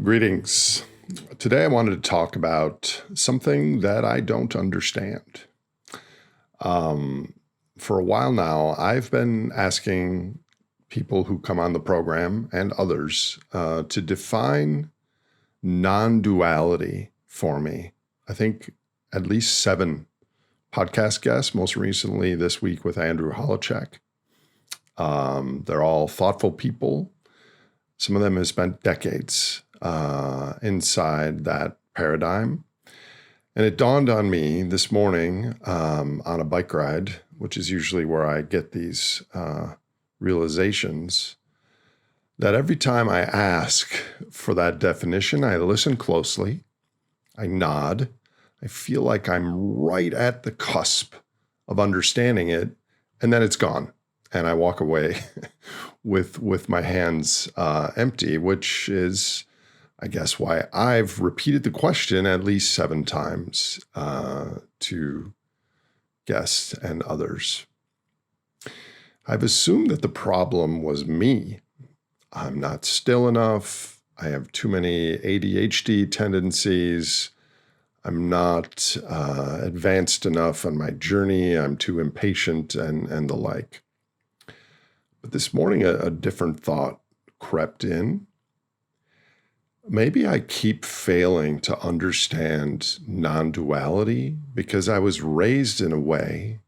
Greetings. Today I wanted to talk about something that I don't understand. For a while now, I've been asking people who come on the program and others to define non-duality for me. I think at least 7 podcast guests, most recently this week with Andrew Holacek. They're all thoughtful people. Some of them have spent decades inside that paradigm. And it dawned on me this morning on a bike ride, which is usually where I get these realizations, that every time I ask for that definition, I listen closely, I nod, I feel like I'm right at the cusp of understanding it, and then it's gone. And I walk away with my hands empty, which is, I guess, why I've repeated the question at least 7 times to guests and others. I've assumed that the problem was me. I'm not still enough. I have too many ADHD tendencies. I'm not advanced enough on my journey. I'm too impatient and the like. But this morning, a different thought crept in. Maybe I keep failing to understand non-duality because I was raised in a way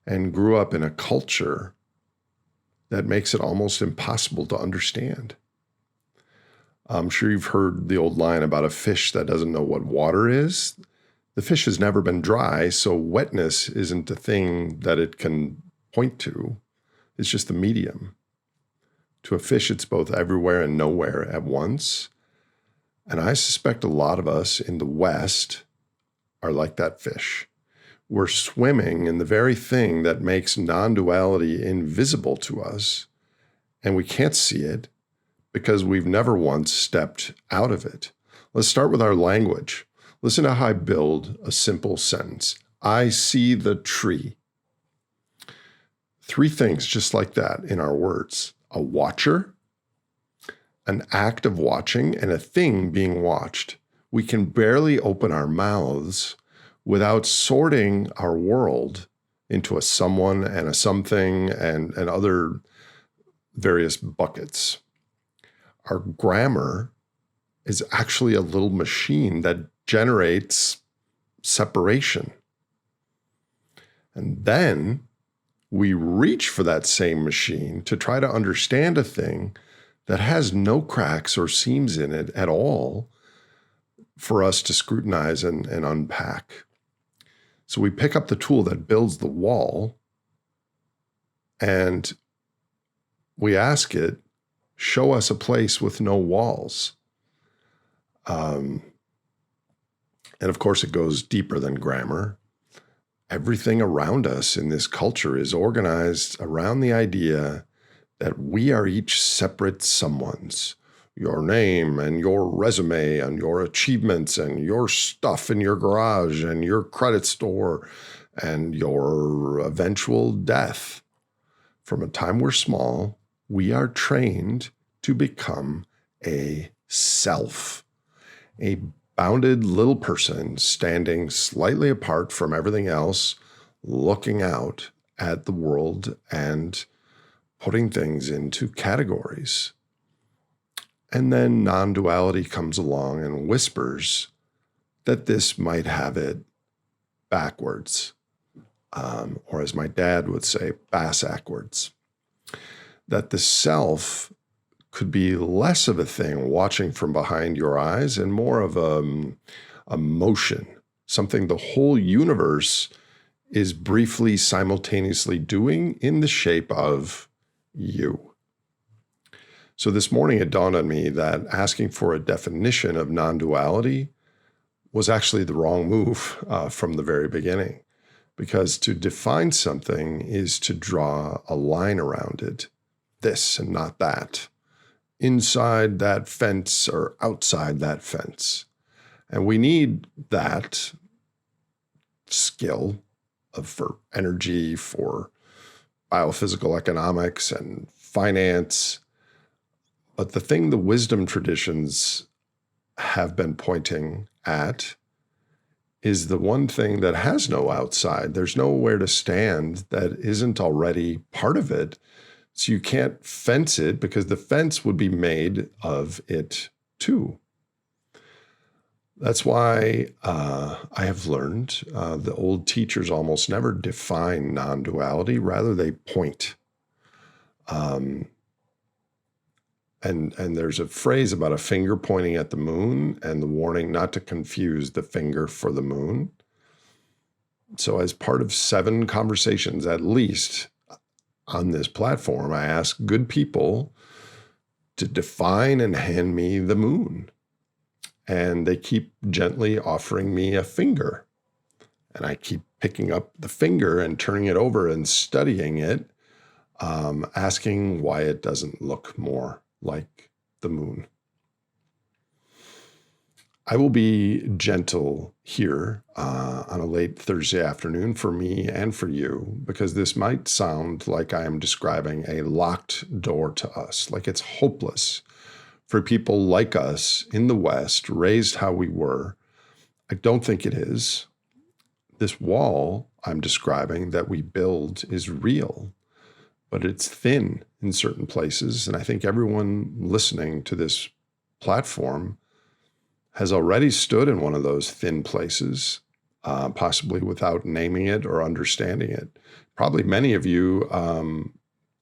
and grew up in a culture that makes it almost impossible to understand. I'm sure you've heard the old line about a fish that doesn't know what water is. The fish has never been dry, so wetness isn't a thing that it can point to. It's just the medium. To a fish, it's both everywhere and nowhere at once. And I suspect a lot of us in the West are like that fish. We're swimming in the very thing that makes non-duality invisible to us, and we can't see it because we've never once stepped out of it. Let's start with our language. Listen to how I build a simple sentence. I see the tree. 3 things just like that in our words. A watcher, an act of watching, and a thing being watched. We can barely open our mouths without sorting our world into a someone and a something and other various buckets. Our grammar is actually a little machine that generates separation. And then we reach for that same machine to try to understand a thing that has no cracks or seams in it at all for us to scrutinize and unpack. So we pick up the tool that builds the wall and we ask it, show us a place with no walls. And of course, it goes deeper than grammar. Everything around us in this culture is organized around the idea that we are each separate someones. Your name and your resume and your achievements and your stuff in your garage and your credit score and your eventual death. From a time we're small, we are trained to become a self, a bounded little person standing slightly apart from everything else, looking out at the world and putting things into categories. And then non-duality comes along and whispers that this might have it backwards, or as my dad would say, bass-ackwards. That the self could be less of a thing watching from behind your eyes and more of a motion, something the whole universe is briefly simultaneously doing in the shape of you. So this morning it dawned on me that asking for a definition of non-duality was actually the wrong move from the very beginning, because to define something is to draw a line around it, this and not that, inside that fence or outside that fence. And we need that skill for energy, for biophysical economics and finance. But the thing the wisdom traditions have been pointing at is the one thing that has no outside. There's nowhere to stand that isn't already part of it. So you can't fence it because the fence would be made of it too. That's why I have learned the old teachers almost never define non-duality. Rather, they point. And there's a phrase about a finger pointing at the moon and the warning not to confuse the finger for the moon. So as part of 7 conversations, at least on this platform, I ask good people to define and hand me the moon. And they keep gently offering me a finger. And I keep picking up the finger and turning it over and studying it, asking why it doesn't look more like the moon. I will be gentle here on a late Thursday afternoon for me and for you, because this might sound like I am describing a locked door to us, like it's hopeless for people like us in the West, raised how we were. I don't think it is. This wall I'm describing that we build is real, but it's thin in certain places. And I think everyone listening to this platform has already stood in one of those thin places, possibly without naming it or understanding it. Probably many of you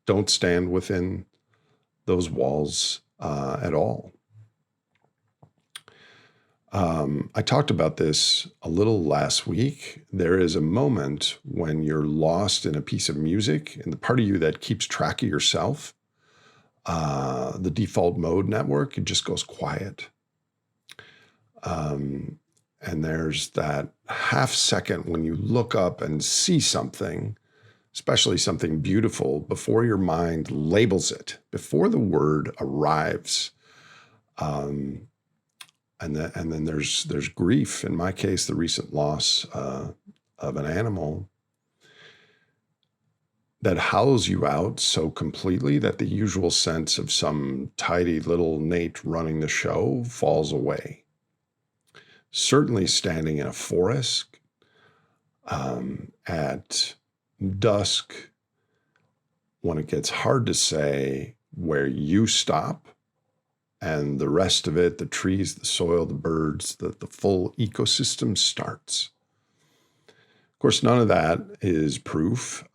don't stand within those walls at all. I talked about this a little last week. There is a moment when you're lost in a piece of music, and the part of you that keeps track of yourself, the default mode network, it just goes quiet. And there's that half second when you look up and see something, especially something beautiful, before your mind labels it, before the word arrives. And then there's grief. In my case, the recent loss of an animal that howls you out so completely that the usual sense of some tidy little Nate running the show falls away. Certainly standing in a forest at dusk, when it gets hard to say where you stop and the rest of it, the trees, the soil, the birds, the full ecosystem starts. Of course, none of that is proof,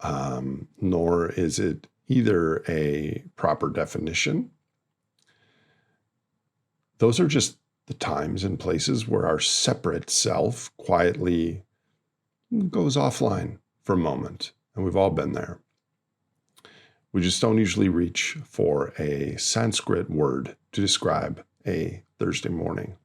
nor is it either a proper definition. Those are just the times and places where our separate self quietly goes offline for a moment. And we've all been there. We just don't usually reach for a Sanskrit word to describe a Thursday morning.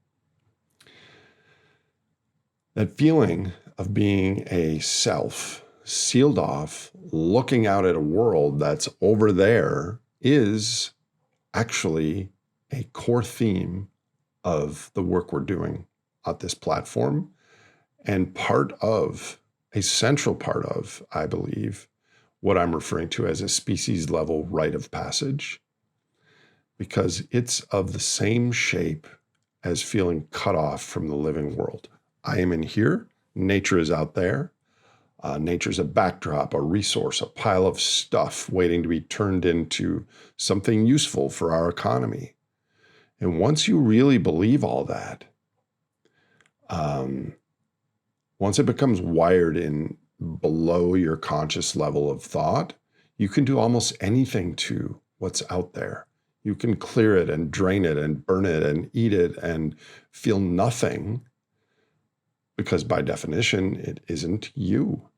That feeling of being a self, sealed off, looking out at a world that's over there, is actually a core theme of the work we're doing at this platform, and a central part of, I believe, what I'm referring to as a species level rite of passage, because it's of the same shape as feeling cut off from the living world. I am in here, nature is out there. Nature's a backdrop, a resource, a pile of stuff waiting to be turned into something useful for our economy. And once you really believe all that, once it becomes wired in below your conscious level of thought, you can do almost anything to what's out there. You can clear it and drain it and burn it and eat it and feel nothing, because by definition, it isn't you.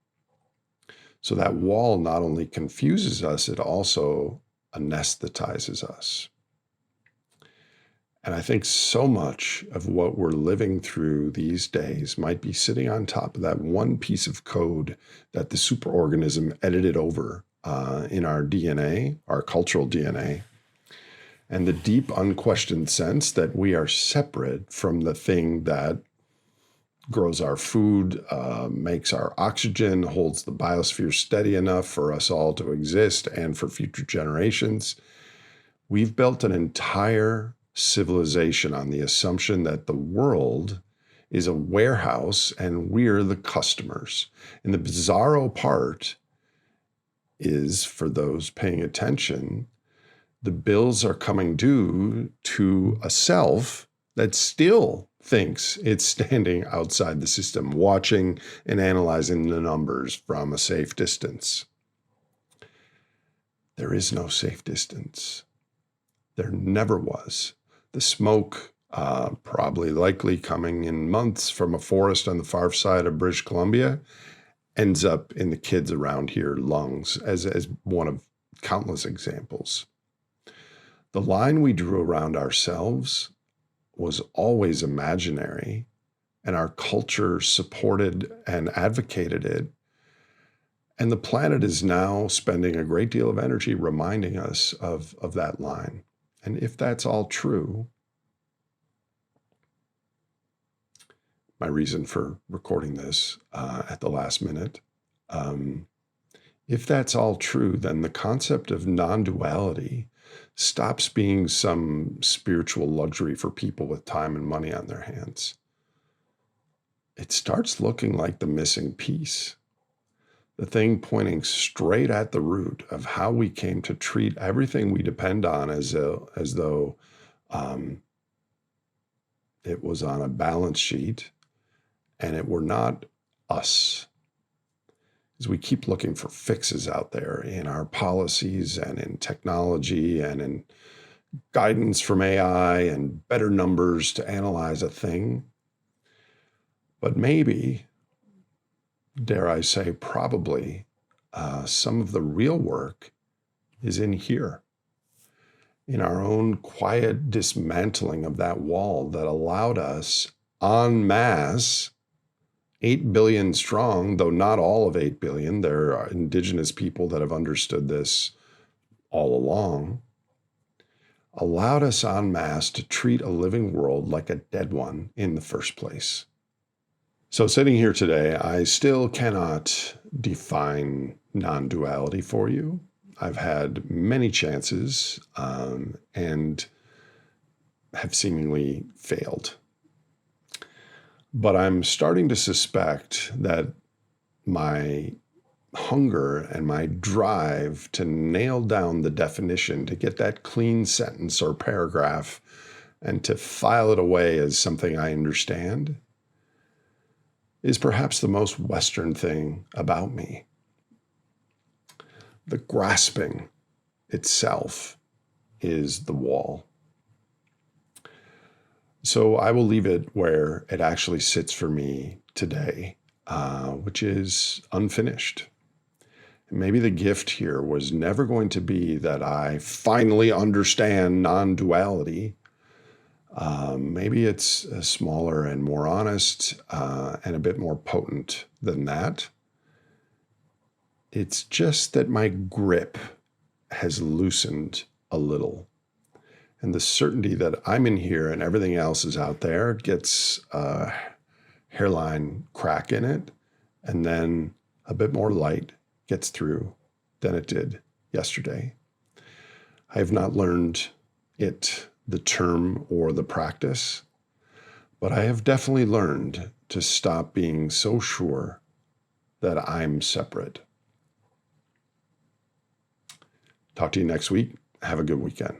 So that wall not only confuses us, it also anesthetizes us. And I think so much of what we're living through these days might be sitting on top of that one piece of code that the superorganism edited over in our DNA, our cultural DNA, and the deep, unquestioned sense that we are separate from the thing that grows our food, makes our oxygen, holds the biosphere steady enough for us all to exist and for future generations. We've built an entire civilization on the assumption that the world is a warehouse and we're the customers. And the bizarro part is, for those paying attention, the bills are coming due to a self that still thinks it's standing outside the system, watching and analyzing the numbers from a safe distance. There is no safe distance. There never was. The smoke, probably likely coming in months from a forest on the far side of British Columbia, ends up in the kids around here lungs as one of countless examples. The line we drew around ourselves was always imaginary, and our culture supported and advocated it. And the planet is now spending a great deal of energy reminding us of that line. And if that's all true, my reason for recording this at the last minute, if that's all true, then the concept of non-duality stops being some spiritual luxury for people with time and money on their hands. It starts looking like the missing piece, the thing pointing straight at the root of how we came to treat everything we depend on as though it was on a balance sheet and it were not us. As we keep looking for fixes out there in our policies and in technology and in guidance from AI and better numbers to analyze a thing. But maybe, dare I say, probably, some of the real work is in here, in our own quiet dismantling of that wall that allowed us en masse, 8 billion strong, though not all of 8 billion. There are indigenous people that have understood this all along, allowed us en masse to treat a living world like a dead one in the first place. So sitting here today, I still cannot define non-duality for you. I've had many chances and have seemingly failed. But I'm starting to suspect that my hunger and my drive to nail down the definition, to get that clean sentence or paragraph and to file it away as something I understand, is perhaps the most Western thing about me. The grasping itself is the wall. So I will leave it where it actually sits for me today, which is unfinished. And maybe the gift here was never going to be that I finally understand non-duality. Maybe it's smaller and more honest and a bit more potent than that. It's just that my grip has loosened a little. And the certainty that I'm in here and everything else is out there gets a hairline crack in it, and then a bit more light gets through than it did yesterday. I have not learned the term or the practice, but I have definitely learned to stop being so sure that I'm separate. Talk to you next week. Have a good weekend.